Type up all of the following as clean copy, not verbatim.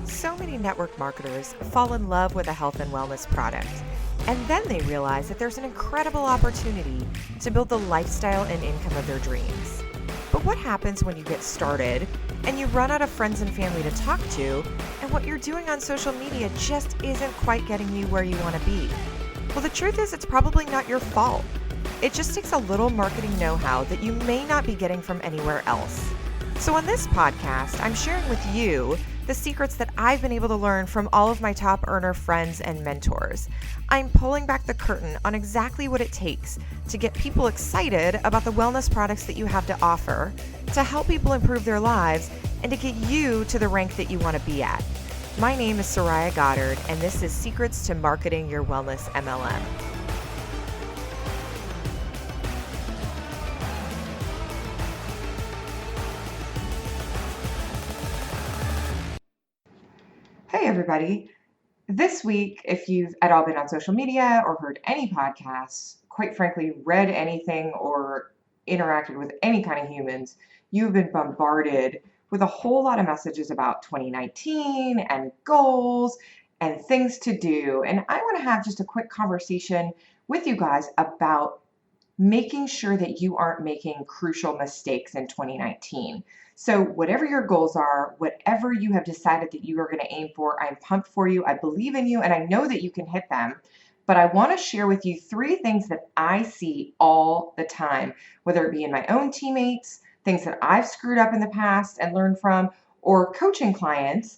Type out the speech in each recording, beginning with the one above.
So many network marketers fall in love with a health and wellness product, and then they realize that there's an incredible opportunity to build the lifestyle and income of their dreams. But what happens when you get started and you run out of friends and family to talk to, and what you're doing on social media just isn't quite getting you where you want to be? Well, the truth is, it's probably not your fault. It just takes a little marketing know-how that you may not be getting from anywhere else. So on this podcast, I'm sharing with you the secrets that I've been able to learn from all of my top earner friends and mentors. I'm pulling back the curtain on exactly what it takes to get people excited about the wellness products that you have to offer, to help people improve their lives, and to get you to the rank that you want to be at. My name is Soraya Goddard, and this is Secrets to Marketing Your Wellness MLM. Hey everybody. This week, if you've at all been on social media or heard any podcasts, quite frankly, read anything or interacted with any kind of humans, you've been bombarded with a whole lot of messages about 2019 and goals and things to do. And I want to have just a quick conversation with you guys about making sure that you aren't making crucial mistakes in 2019. So whatever your goals are, whatever you have decided that you are going to aim for, I'm pumped for you. I believe in you and I know that you can hit them. But I want to share with you 3 things that I see all the time, whether it be in my own teammates, things that I've screwed up in the past and learned from, or coaching clients.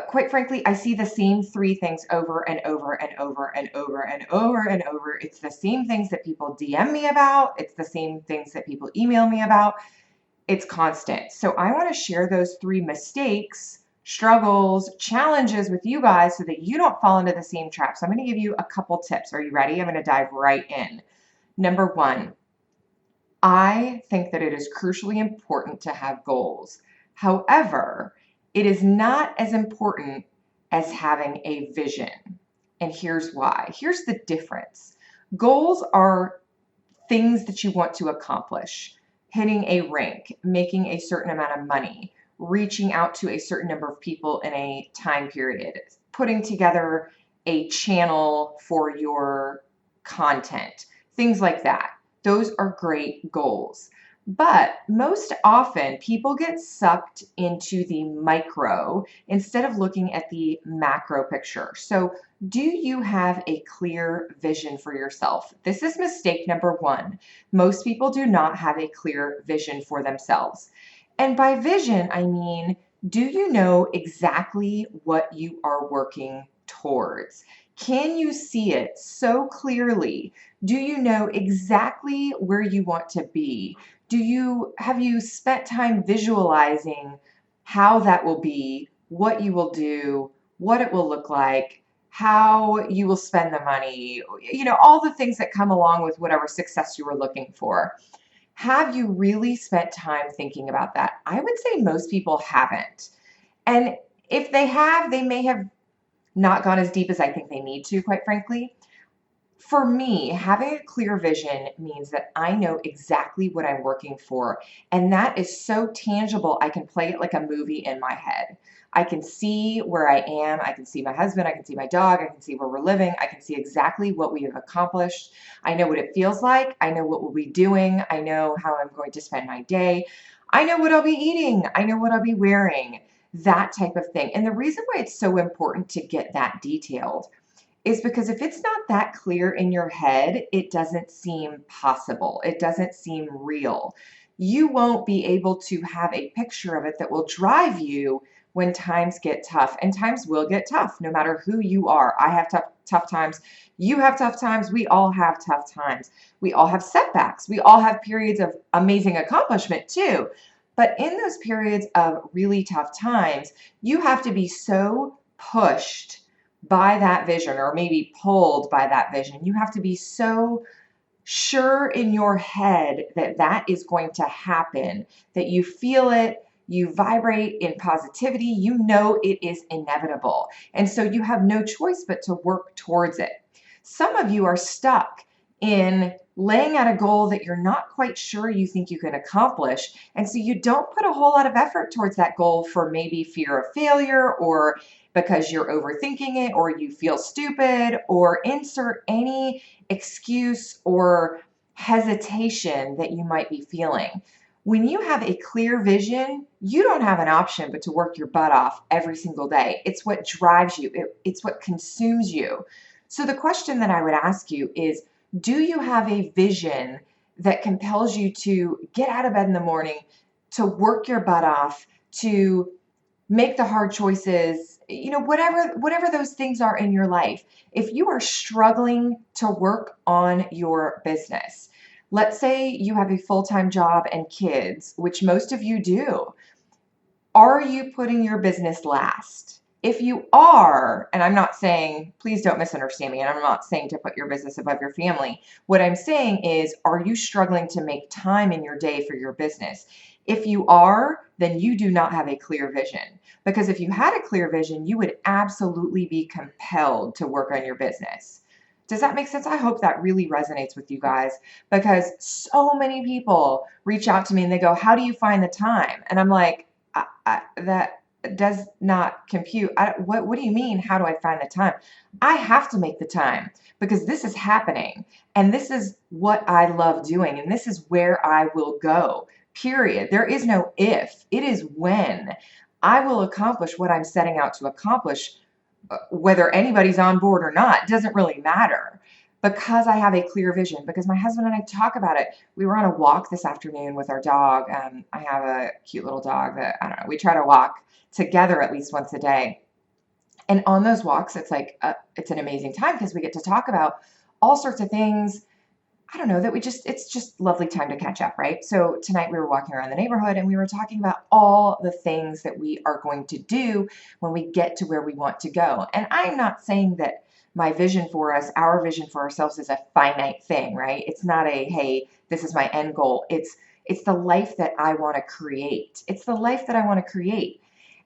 Quite frankly, I see the same 3 things over and over and over and over and over and over. It's the same things that people DM me about. It's the same things that people email me about. It's constant. So I want to share those 3 mistakes, struggles, challenges with you guys so that you don't fall into the same trap. So I'm going to give you a couple tips. Are you ready? I'm going to dive right in. Number 1, I think that it is crucially important to have goals. However, it is not as important as having a vision. And here's why. Here's the difference. Goals are things that you want to accomplish. Hitting a rank, making a certain amount of money, reaching out to a certain number of people in a time period, putting together a channel for your content, things like that. Those are great goals. But most often people get sucked into the micro instead of looking at the macro picture. So do you have a clear vision for yourself? This is mistake number 1. Most people do not have a clear vision for themselves. And by vision, I mean, do you know exactly what you are working towards? Can you see it so clearly? Do you know exactly where you want to be? Have you spent time visualizing how that will be, what you will do, what it will look like, how you will spend the money, all the things that come along with whatever success you were looking for? Have you really spent time thinking about that? I would say most people haven't. And if they have, they may have not gone as deep as I think they need to, quite frankly. For me, having a clear vision means that I know exactly what I'm working for, and that is so tangible, I can play it like a movie in my head. I can see where I am, I can see my husband, I can see my dog, I can see where we're living, I can see exactly what we have accomplished. I know what it feels like, I know what we'll be doing, I know how I'm going to spend my day, I know what I'll be eating, I know what I'll be wearing, that type of thing. And the reason why it's so important to get that detailed is because if it's not that clear in your head, it doesn't seem possible. It doesn't seem real. You won't be able to have a picture of it that will drive you when times get tough. And times will get tough, no matter who you are. I have tough times. You have tough times. We all have tough times. We all have setbacks. We all have periods of amazing accomplishment too. But in those periods of really tough times, you have to be so pushed by that vision, or maybe pulled by that vision. You have to be so sure in your head that that is going to happen, that you feel it, you vibrate in positivity, you know it is inevitable. And so you have no choice but to work towards it. Some of you are stuck in laying out a goal that you're not quite sure you think you can accomplish. And so you don't put a whole lot of effort towards that goal for maybe fear of failure, or because you're overthinking it, or you feel stupid, or insert any excuse or hesitation that you might be feeling. When you have a clear vision, you don't have an option but to work your butt off every single day. It's what drives you, it's what consumes you. So the question that I would ask you is, do you have a vision that compels you to get out of bed in the morning, to work your butt off, to make the hard choices, whatever those things are in your life? If you are struggling to work on your business, let's say you have a full-time job and kids, which most of you do, are you putting your business last? If you are, and I'm not saying, please don't misunderstand me, and I'm not saying to put your business above your family. What I'm saying is, are you struggling to make time in your day for your business? If you are, then you do not have a clear vision. Because if you had a clear vision, you would absolutely be compelled to work on your business. Does that make sense? I hope that really resonates with you guys, because so many people reach out to me and they go, how do you find the time? And I'm like, that does not compute. What do you mean? How do I find the time? I have to make the time because this is happening and this is what I love doing and this is where I will go. Period. There is no if. It is when I will accomplish what I'm setting out to accomplish. Whether anybody's on board or not doesn't really matter, because I have a clear vision, because my husband and I talk about it. We were on a walk this afternoon with our dog. I have a cute little dog that, I don't know, we try to walk together at least once a day. And on those walks, it's like, it's an amazing time because we get to talk about all sorts of things. I don't know, it's just lovely time to catch up, right? So tonight we were walking around the neighborhood and we were talking about all the things that we are going to do when we get to where we want to go. And I'm not saying that my vision for us, our vision for ourselves, is a finite thing, right? It's not a, hey, this is my end goal. It's the life that I want to create. It's the life that I want to create.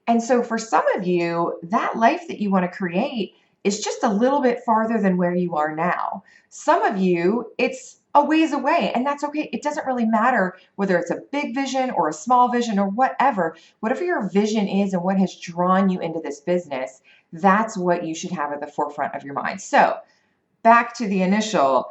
And so for some of you, that life that you want to create is just a little bit farther than where you are now. Some of you, it's a ways away, and that's okay. It doesn't really matter whether it's a big vision or a small vision or whatever. Whatever your vision is and what has drawn you into this business, that's what you should have at the forefront of your mind. So back to the initial,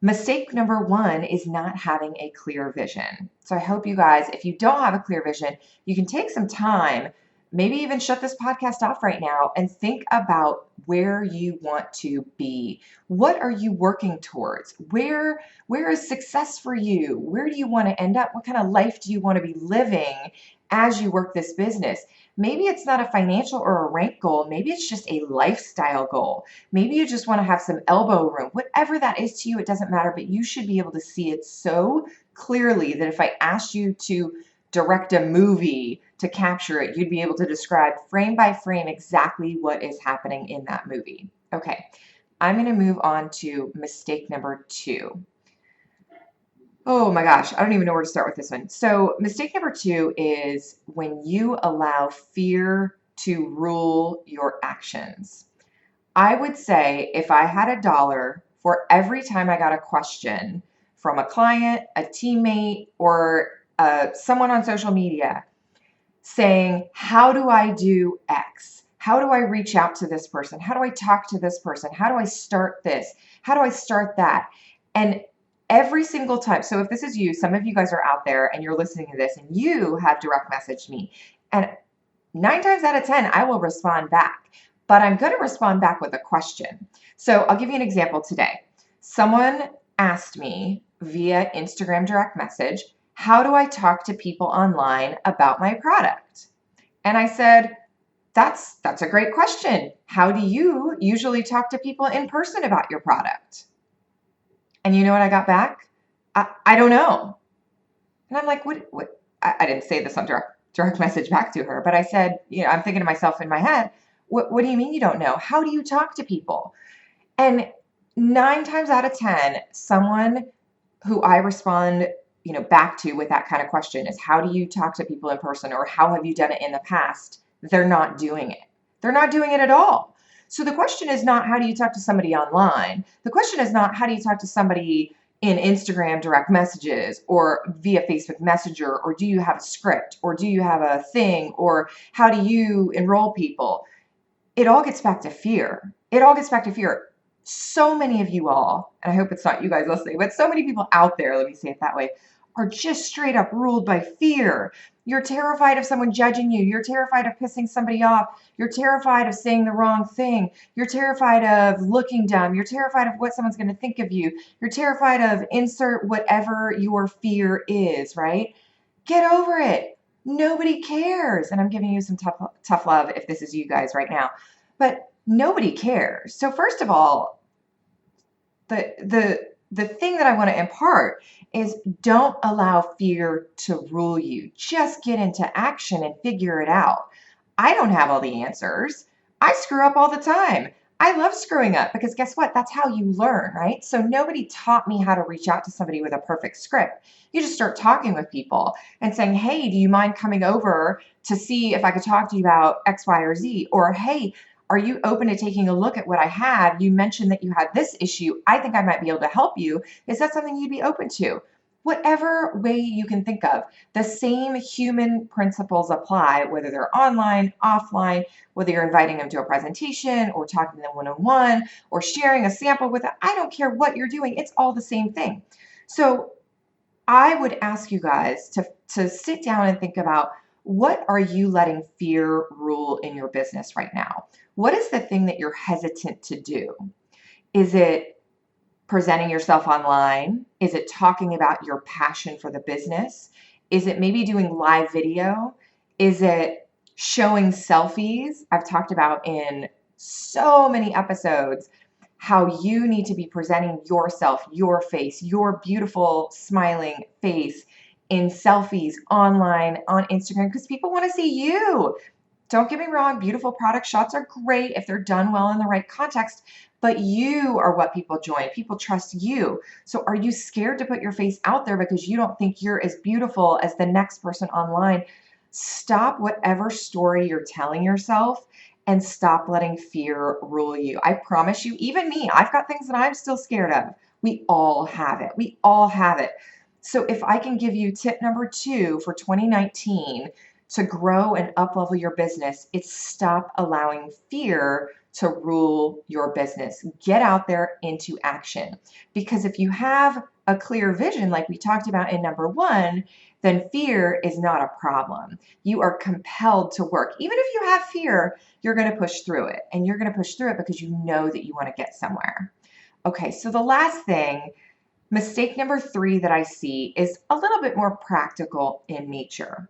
mistake number one is not having a clear vision. So I hope you guys, if you don't have a clear vision, you can take some time, maybe even shut this podcast off right now and think about where you want to be. What are you working towards? Where is success for you? Where do you want to end up? What kind of life do you want to be living as you work this business? Maybe it's not a financial or a rank goal. Maybe it's just a lifestyle goal. Maybe you just want to have some elbow room. Whatever that is to you, it doesn't matter, but you should be able to see it so clearly that if I asked you to direct a movie to capture it, you'd be able to describe frame by frame exactly what is happening in that movie. Okay, I'm going to move on to mistake number two. Oh my gosh, I don't even know where to start with this one. So mistake number two is when you allow fear to rule your actions. I would say if I had $1 for every time I got a question from a client, a teammate, or someone on social media saying, how do I do X? How do I reach out to this person? How do I talk to this person? How do I start this? How do I start that? And every single time, so if this is you, some of you guys are out there and you're listening to this and you have direct messaged me, and 9 times out of 10, I will respond back, but I'm going to respond back with a question. So I'll give you an example today. Someone asked me via Instagram direct message, how do I talk to people online about my product? And I said, that's a great question. How do you usually talk to people in person about your product? And you know what I got back? I don't know. And I'm like, what? I didn't say this on direct message back to her, but I said, I'm thinking to myself in my head, what do you mean you don't know? How do you talk to people? And 9 times out of 10, someone who I respond back to with that kind of question is, how do you talk to people in person, or how have you done it in the past? They're not doing it. They're not doing it at all. So the question is not, how do you talk to somebody online? The question is not, how do you talk to somebody in Instagram direct messages or via Facebook Messenger? Or do you have a script? Or do you have a thing? Or how do you enroll people? It all gets back to fear. It all gets back to fear. So many of you all, and I hope it's not you guys listening, but so many people out there, let me say it that way, are just straight up ruled by fear. You're terrified of someone judging you. You're terrified of pissing somebody off. You're terrified of saying the wrong thing. You're terrified of looking dumb. You're terrified of what someone's going to think of you. You're terrified of insert whatever your fear is, right? Get over it. Nobody cares. And I'm giving you some tough love if this is you guys right now. But nobody cares. So first of all, the thing that I want to impart is don't allow fear to rule you. Just get into action and figure it out. I don't have all the answers. I screw up all the time. I love screwing up because guess what? That's how you learn, right? So nobody taught me how to reach out to somebody with a perfect script. You just start talking with people and saying, hey, do you mind coming over to see if I could talk to you about X, Y, or Z? Or, hey, are you open to taking a look at what I have? You mentioned that you had this issue. I think I might be able to help you. Is that something you'd be open to? Whatever way you can think of, the same human principles apply, whether they're online, offline, whether you're inviting them to a presentation or talking to them one-on-one or sharing a sample with them. I don't care what you're doing. It's all the same thing. So I would ask you guys to sit down and think about, what are you letting fear rule in your business right now? What is the thing that you're hesitant to do? Is it presenting yourself online? Is it talking about your passion for the business? Is it maybe doing live video? Is it showing selfies? I've talked about in so many episodes how you need to be presenting yourself, your face, your beautiful smiling face in selfies online on Instagram because people want to see you. Don't get me wrong, beautiful product shots are great if they're done well in the right context, but you are what people join. People trust you. So are you scared to put your face out there because you don't think you're as beautiful as the next person online? Stop whatever story you're telling yourself and stop letting fear rule you. I promise you, even me, I've got things that I'm still scared of. We all have it. We all have it. So if I can give you tip number 2 for 2019 to grow and up-level your business, it's stop allowing fear to rule your business. Get out there into action. Because if you have a clear vision, like we talked about in number 1, then fear is not a problem. You are compelled to work. Even if you have fear, you're going to push through it. And you're going to push through it because you know that you want to get somewhere. Okay, so the last thing, mistake number 3 that I see is a little bit more practical in nature.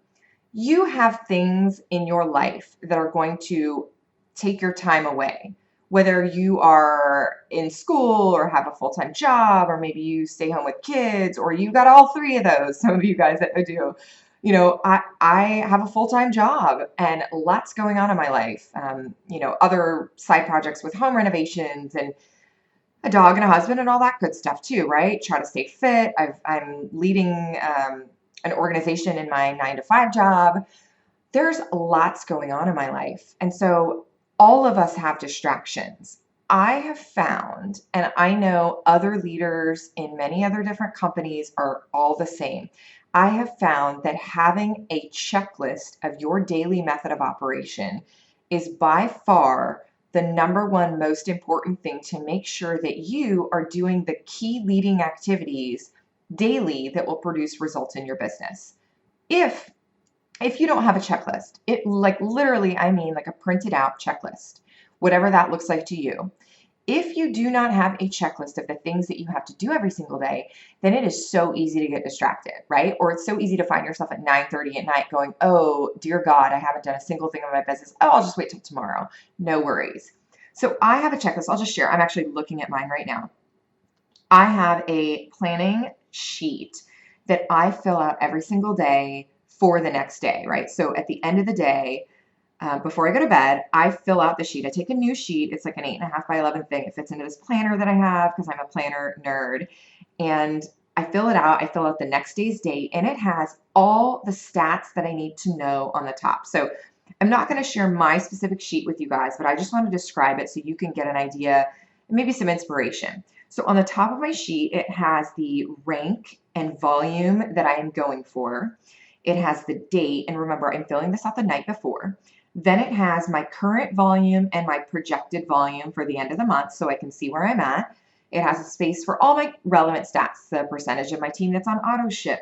You have things in your life that are going to take your time away, whether you are in school or have a full-time job, or maybe you stay home with kids, or you got all 3 of those. Some of you guys that do. You know, I have a full-time job and lots going on in my life. Other side projects with home renovations and a dog and a husband and all that good stuff too, right? Try to stay fit. I'm leading an organization in my 9-to-5 job. There's lots going on in my life. And so all of us have distractions. I have found, and I know other leaders in many other different companies are all the same. I have found that having a checklist of your daily method of operation is by far the number 1 most important thing to make sure that you are doing the key leading activities daily that will produce results in your business. If you don't have a checklist, it literally, I mean like a printed out checklist, whatever that looks like to you. If you do not have a checklist of the things that you have to do every single day, then it is so easy to get distracted, right? Or it's so easy to find yourself at 9:30 at night going, oh, dear God, I haven't done a single thing in my business. Oh, I'll just wait till tomorrow. No worries. So I have a checklist. I'll just share. I'm actually looking at mine right now. I have a planning sheet that I fill out every single day for the next day, right? So at the end of the day, before I go to bed, I fill out the sheet. I take a new sheet. It's like an 8.5 by 11 thing. It fits into this planner that I have because I'm a planner nerd. And I fill it out. I fill out the next day's date, and it has all the stats that I need to know on the top. So I'm not going to share my specific sheet with you guys, but I just want to describe it so you can get an idea and maybe some inspiration. So on the top of my sheet, it has the rank and volume that I am going for. It has the date, and remember, I'm filling this out the night before. Then it has my current volume and my projected volume for the end of the month so I can see where I'm at. It has a space for all my relevant stats, the percentage of my team that's on auto ship,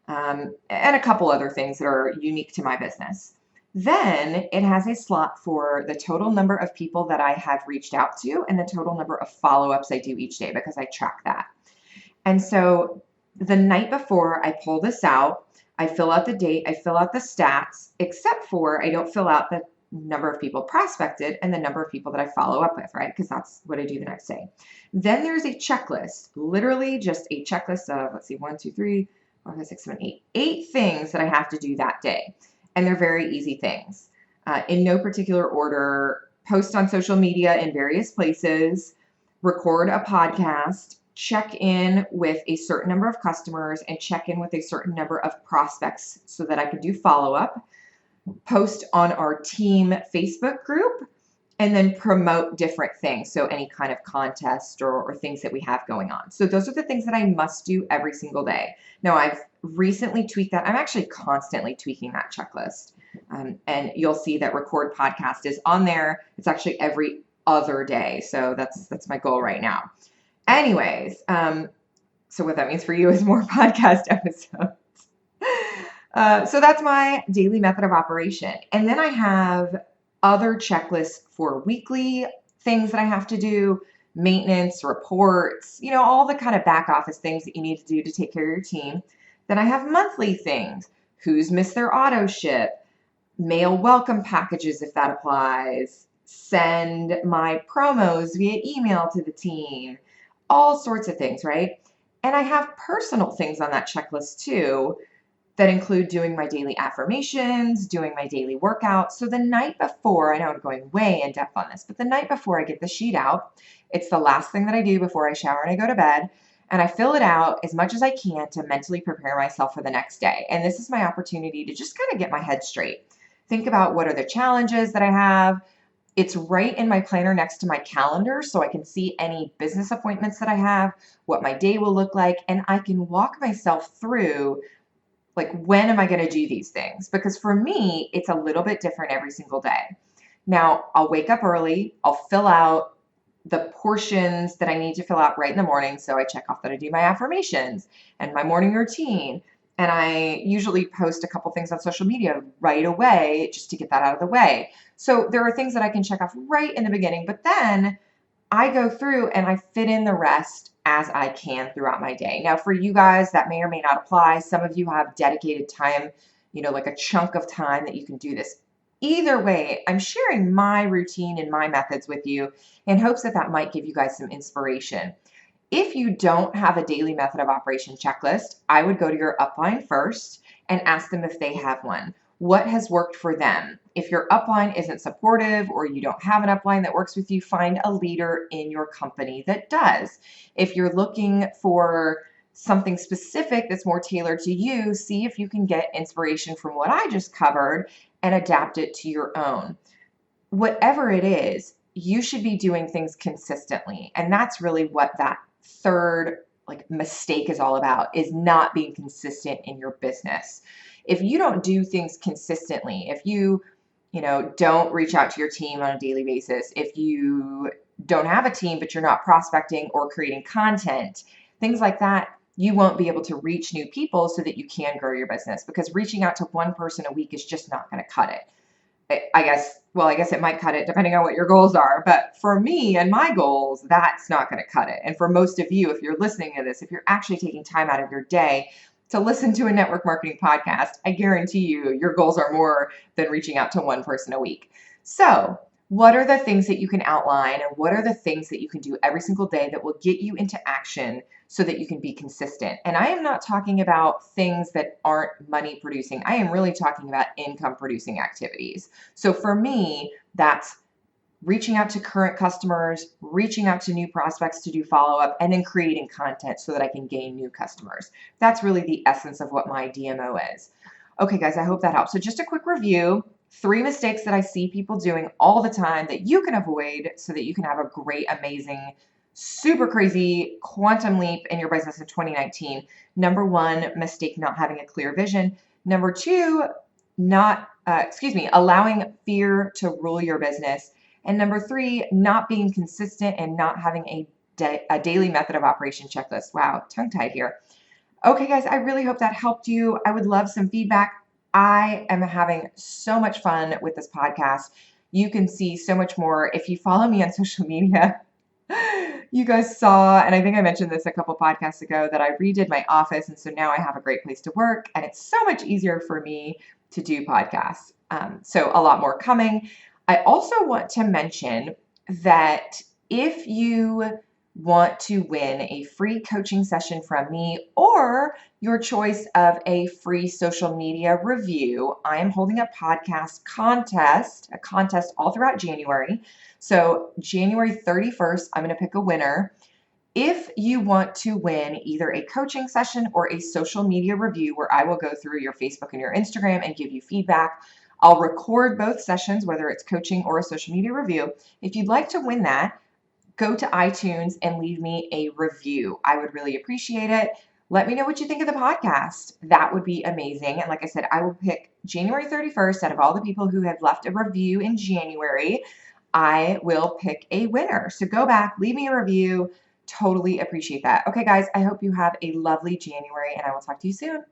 and a couple other things that are unique to my business. Then it has a slot for the total number of people that I have reached out to and the total number of follow-ups I do each day because I track that. And so the night before I pull this out, I fill out the date, I fill out the stats, except for I don't fill out the number of people prospected and the number of people that I follow up with, right? Because that's what I do the next day. Then there's a checklist, literally just a checklist of, let's see, 1, 2, 3, 4, 5, 6, 7, 8, 8 things that I have to do that day. And they're very easy things. In no particular order, post on social media in various places, record a podcast, check in with a certain number of customers, and check in with a certain number of prospects so that I could do follow-up, post on our team Facebook group, and then promote different things. So any kind of contest or things that we have going on. So those are the things that I must do every single day. Now I've recently tweaked that. I'm actually constantly tweaking that checklist. And you'll see that record podcast is on there. It's actually every other day. So that's my goal right now. Anyways, so what that means for you is more podcast episodes. So that's my daily method of operation. And then I have other checklists for weekly things that I have to do, maintenance, reports, all the kind of back office things that you need to do to take care of your team. Then I have monthly things, who's missed their auto ship, mail welcome packages if that applies, send my promos via email to the team, all sorts of things, right? And I have personal things on that checklist too that include doing my daily affirmations, doing my daily workout. So the night before, I know I'm going way in depth on this, but the night before I get the sheet out, it's the last thing that I do before I shower and I go to bed, and I fill it out as much as I can to mentally prepare myself for the next day. And this is my opportunity to just kind of get my head straight. Think about what are the challenges that I have. It's right in my planner next to my calendar so I can see any business appointments that I have, what my day will look like, and I can walk myself through like, when am I going to do these things? Because for me, it's a little bit different every single day. Now, I'll wake up early, I'll fill out the portions that I need to fill out right in the morning. So I check off that I do my affirmations and my morning routine. And I usually post a couple things on social media right away just to get that out of the way. So there are things that I can check off right in the beginning, but then I go through and I fit in the rest as I can throughout my day. Now, for you guys, that may or may not apply. Some of you have dedicated time, like a chunk of time that you can do this. Either way, I'm sharing my routine and my methods with you in hopes that that might give you guys some inspiration. If you don't have a daily method of operation checklist, I would go to your upline first and ask them if they have one. What has worked for them? If your upline isn't supportive or you don't have an upline that works with you, find a leader in your company that does. If you're looking for something specific that's more tailored to you, see if you can get inspiration from what I just covered and adapt it to your own. Whatever it is, you should be doing things consistently. And that's really what that third mistake is all about, is not being consistent in your business. If you don't do things consistently, if you don't reach out to your team on a daily basis, if you don't have a team, but you're not prospecting or creating content, things like that, you won't be able to reach new people so that you can grow your business, because reaching out to one person a week is just not going to cut it. I guess it might cut it depending on what your goals are. But for me and my goals, that's not going to cut it. And for most of you, if you're listening to this, if you're actually taking time out of your day to listen to a network marketing podcast, I guarantee you your goals are more than reaching out to one person a week. So what are the things that you can outline, and what are the things that you can do every single day that will get you into action so that you can be consistent? And I am not talking about things that aren't money producing. I am really talking about income producing activities. So for me, that's reaching out to current customers, reaching out to new prospects to do follow-up, and then creating content so that I can gain new customers. That's really the essence of what my DMO is. Okay, guys, I hope that helps. So just a quick review. 3 mistakes that I see people doing all the time that you can avoid so that you can have a great, amazing, super crazy quantum leap in your business in 2019. Number one, mistake not having a clear vision. Number two, allowing fear to rule your business. And number three, not being consistent and not having a daily method of operation checklist. Wow, tongue tied here. Okay, guys, I really hope that helped you. I would love some feedback. I am having so much fun with this podcast. You can see so much more if you follow me on social media. You guys saw, and I think I mentioned this a couple podcasts ago, that I redid my office. And so now I have a great place to work, and it's so much easier for me to do podcasts. So a lot more coming. I also want to mention that if you want to win a free coaching session from me or your choice of a free social media review, I am holding a podcast contest, all throughout January. So January 31st, I'm going to pick a winner. If you want to win either a coaching session or a social media review where I will go through your Facebook and your Instagram and give you feedback, I'll record both sessions, whether it's coaching or a social media review. If you'd like to win that, go to iTunes and leave me a review. I would really appreciate it. Let me know what you think of the podcast. That would be amazing. And like I said, I will pick January 31st out of all the people who have left a review in January. I will pick a winner. So go back, leave me a review. Totally appreciate that. Okay, guys, I hope you have a lovely January, and I will talk to you soon.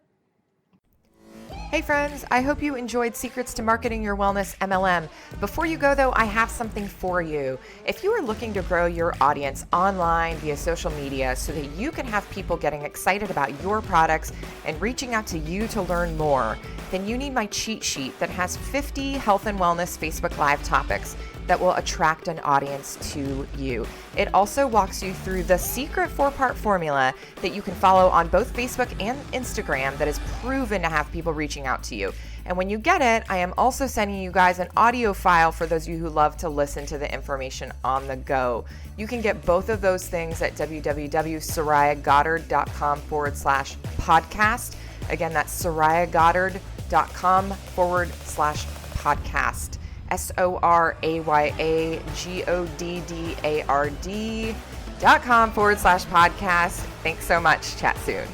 Hey friends, I hope you enjoyed Secrets to Marketing Your Wellness MLM. Before you go though, I have something for you. If you are looking to grow your audience online via social media so that you can have people getting excited about your products and reaching out to you to learn more, then you need my cheat sheet that has 50 health and wellness Facebook Live topics that will attract an audience to you. It also walks you through the secret 4-part formula that you can follow on both Facebook and Instagram that is proven to have people reaching out to you. And when you get it, I am also sending you guys an audio file for those of you who love to listen to the information on the go. You can get both of those things at www.sorayagoddard.com/podcast. Again, that's sorayagoddard.com/podcast. SORAYAGODDARD.com/podcast. Thanks so much. Chat soon.